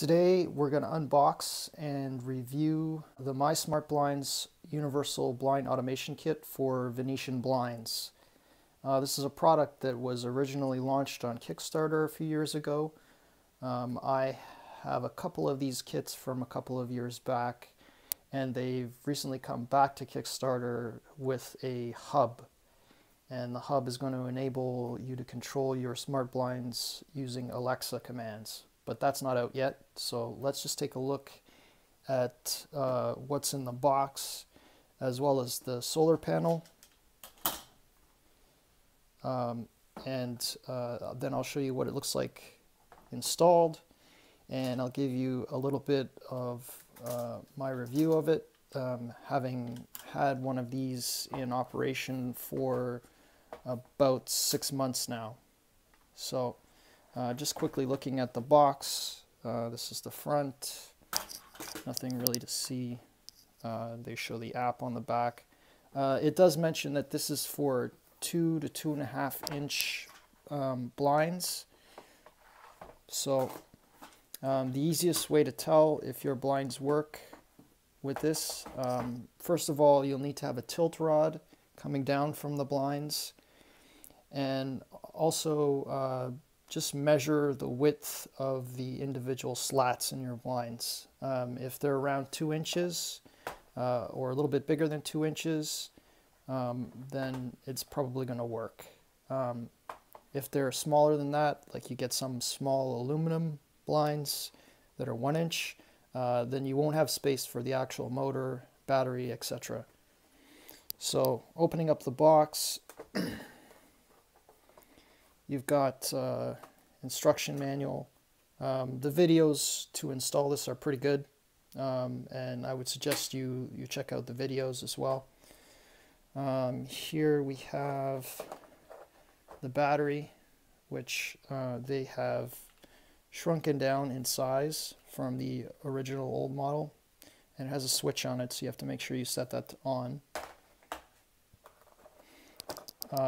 Today we're going to unbox and review the MySmartBlinds Universal Blind Automation Kit for Venetian blinds. This is a product that was originally launched on Kickstarter a few years ago. I have a couple of these kits from a couple of years back, and they've recently come back to Kickstarter with a hub. And the hub is going to enable you to control your smart blinds using Alexa commands. But that's not out yet, so let's just take a look at what's in the box, as well as the solar panel. Then I'll show you what it looks like installed, and I'll give you a little bit of my review of it, having had one of these in operation for about 6 months now. So just quickly looking at the box, this is the front, nothing really to see. They show the app on the back. It does mention that this is for 2 to 2.5 inch blinds. So the easiest way to tell if your blinds work with this, first of all, you'll need to have a tilt rod coming down from the blinds, and also just measure the width of the individual slats in your blinds. If they're around 2 inches or a little bit bigger than 2 inches, then it's probably going to work. If they're smaller than that, like you get some small aluminum blinds that are 1 inch, then you won't have space for the actual motor, battery, etc. So opening up the box, you've got instruction manual. The videos to install this are pretty good, and I would suggest you check out the videos as well. Here we have the battery, which they have shrunken down in size from the original old model, and it has a switch on it, so you have to make sure you set that on.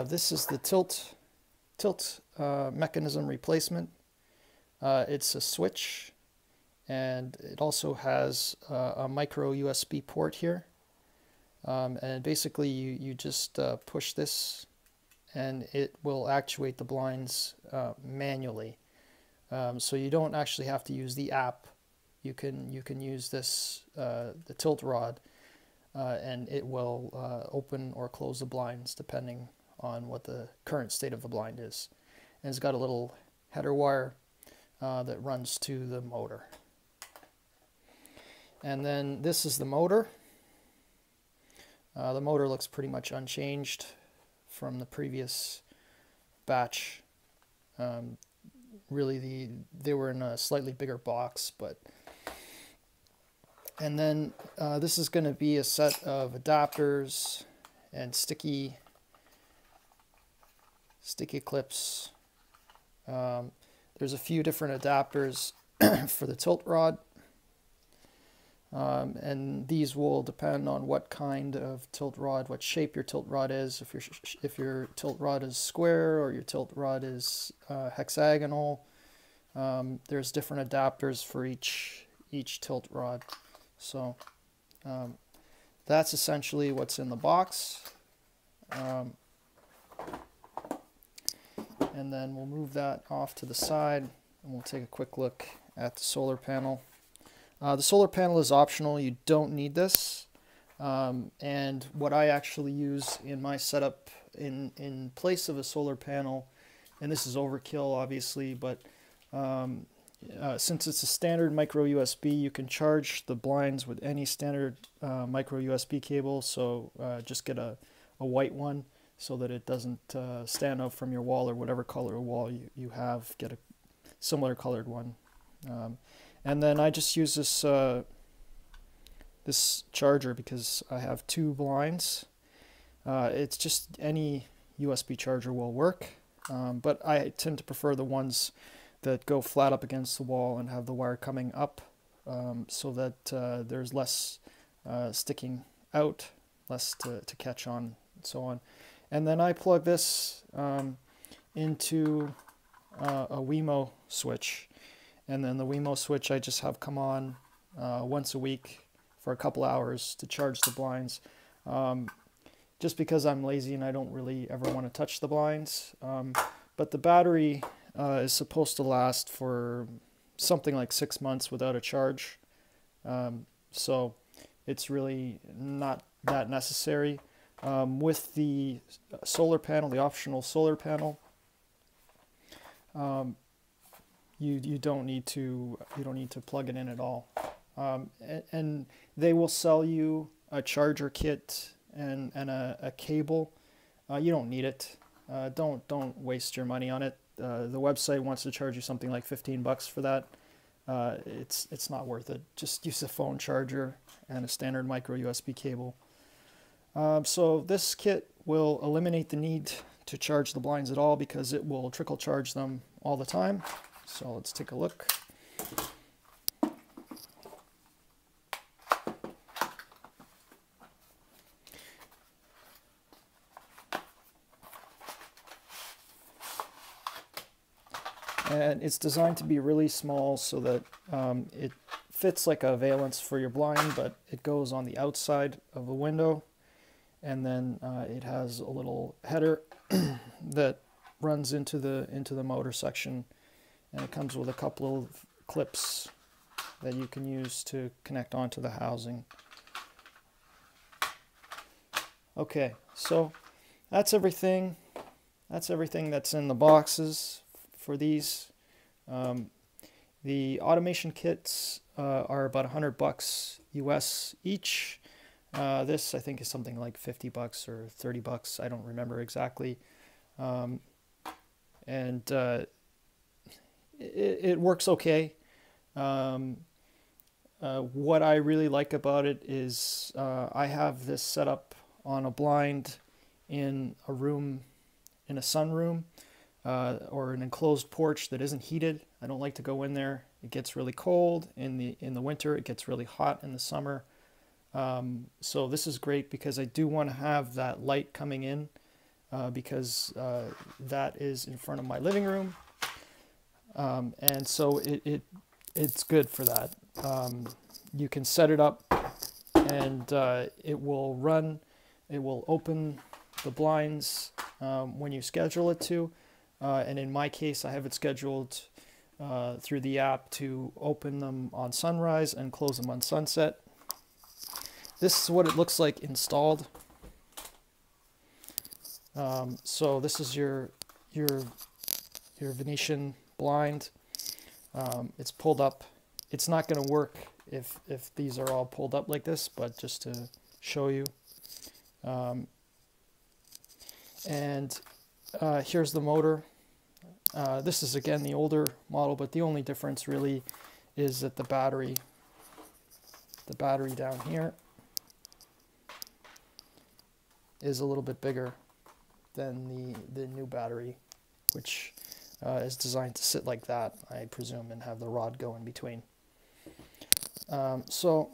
This is the tilt mechanism replacement. It's a switch, and it also has a micro USB port here, and basically you just push this and it will actuate the blinds manually. So you don't actually have to use the app. You can use this the tilt rod, and it will open or close the blinds depending on what the current state of the blind is. And it's got a little header wire that runs to the motor. And then this is the motor. The motor looks pretty much unchanged from the previous batch. Really, they were in a slightly bigger box, but. And then this is going to be a set of adapters and sticky clips. There's a few different adapters for the tilt rod, and these will depend on what kind of tilt rod, what shape your tilt rod is. If your tilt rod is square or your tilt rod is hexagonal, there's different adapters for each tilt rod. So that's essentially what's in the box. And then we'll move that off to the side, and we'll take a quick look at the solar panel. The solar panel is optional. You don't need this. And what I actually use in my setup in place of a solar panel, and this is overkill obviously, but since it's a standard micro USB, you can charge the blinds with any standard micro USB cable. So just get a white one, so that it doesn't stand out from your wall, or whatever color wall you have. Get a similar colored one. And then I just use this charger because I have 2 blinds. It's just any USB charger will work, but I tend to prefer the ones that go flat up against the wall and have the wire coming up, so that there's less sticking out, less to catch on, and so on. And then I plug this into a Wemo switch, And then the Wemo switch I just have come on once a week for a couple hours to charge the blinds. Just because I'm lazy and I don't really ever want to touch the blinds. But the battery is supposed to last for something like 6 months without a charge. So it's really not that necessary. With the solar panel, the optional solar panel, you don't need to plug it in at all. And they will sell you a charger kit and a cable. You don't need it. Don't waste your money on it. The website wants to charge you something like $15 for that. It's not worth it. Just use a phone charger and a standard micro USB cable. So this kit will eliminate the need to charge the blinds at all because it will trickle charge them all the time. So let's take a look. And it's designed to be really small so that it fits like a valance for your blind, but it goes on the outside of the window. And then it has a little header that runs into the motor section, and it comes with a couple of clips that you can use to connect onto the housing. Okay, so that's everything. That's everything that's in the boxes for these. The automation kits are about $100 US each. This I think is something like $50 or $30. I don't remember exactly. And it works okay. What I really like about it is I have this set up on a blind in a room, in a sunroom, or an enclosed porch that isn't heated. I don't like to go in there. It gets really cold in the winter. It gets really hot in the summer. So this is great because I do want to have that light coming in because that is in front of my living room. And so it's good for that. You can set it up and it will run, it will open the blinds when you schedule it to. And in my case, I have it scheduled through the app to open them on sunrise and close them on sunset. This is what it looks like installed. So this is your Venetian blind. It's pulled up. It's not going to work if these are all pulled up like this, but just to show you. And here's the motor. This is again the older model, but the only difference really is that the battery down here is a little bit bigger than the new battery, which is designed to sit like that, I presume, and have the rod go in between. So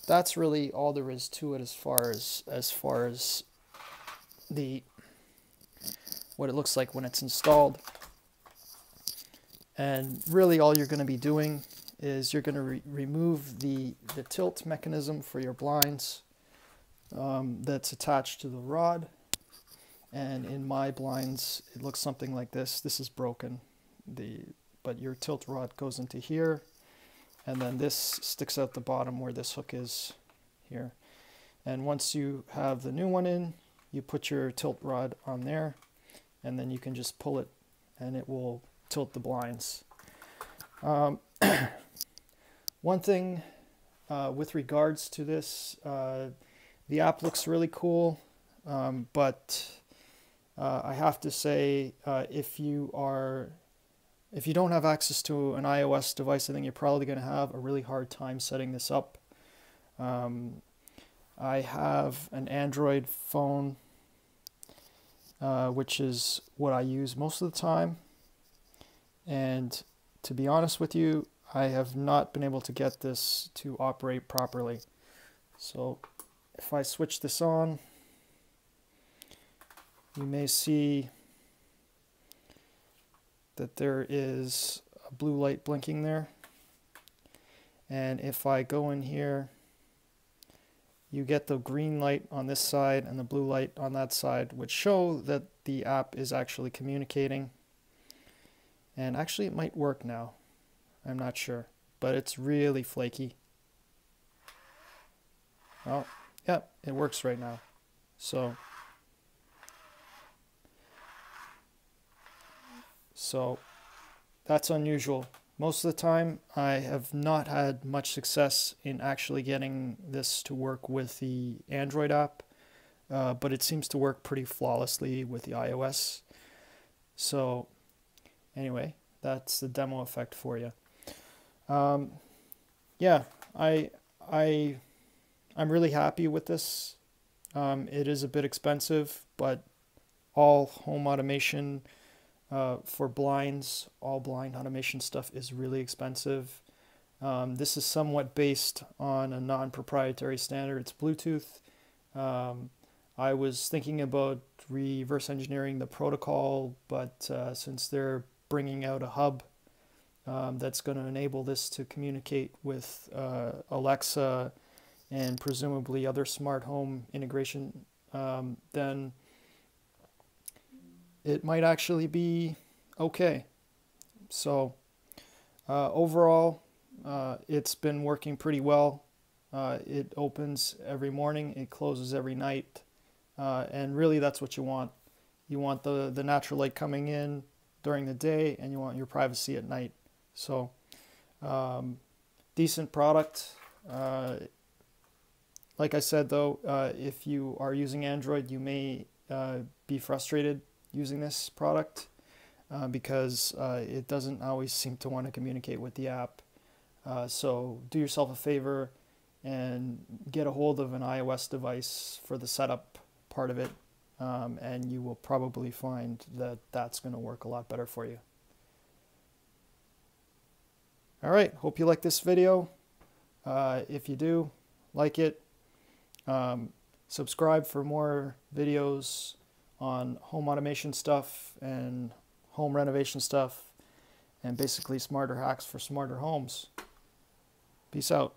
that's really all there is to it as far as what it looks like when it's installed. And really all you're going to be doing is you're going to remove the tilt mechanism for your blinds that's attached to the rod. And in my blinds it looks something like this. This is broken, but your tilt rod goes into here, and then this sticks out the bottom where this hook is here. And once you have the new one in, you put your tilt rod on there, and then you can just pull it and it will tilt the blinds. One thing with regards to this, the app looks really cool, but I have to say, if you don't have access to an iOS device, I think you're probably going to have a really hard time setting this up. I have an Android phone, which is what I use most of the time, and to be honest with you, I have not been able to get this to operate properly. So if I switch this on, you may see that there is a blue light blinking there. And if I go in here, you get the green light on this side and the blue light on that side, which show that the app is actually communicating. And actually it might work now. I'm not sure, but it's really flaky. Oh, yeah, it works right now. So that's unusual. Most of the time, I have not had much success in actually getting this to work with the Android app, but it seems to work pretty flawlessly with the iOS. So anyway, that's the demo effect for you. Yeah, I'm really happy with this. It is a bit expensive, but all home automation for blinds, all blind automation stuff is really expensive. This is somewhat based on a non-proprietary standard. It's Bluetooth. I was thinking about reverse engineering the protocol, but since they're bringing out a hub that's going to enable this to communicate with Alexa and presumably other smart home integration, then it might actually be okay. So overall, it's been working pretty well. It opens every morning, it closes every night, and really that's what you want. You want the natural light coming in during the day, and you want your privacy at night. So decent product. Like I said though, if you are using Android, you may be frustrated using this product because it doesn't always seem to want to communicate with the app. So do yourself a favor and get a hold of an iOS device for the setup part of it, and you will probably find that that's going to work a lot better for you. All right, hope you like this video. If you do, like it. Subscribe for more videos on home automation stuff and home renovation stuff, and basically smarter hacks for smarter homes. Peace out.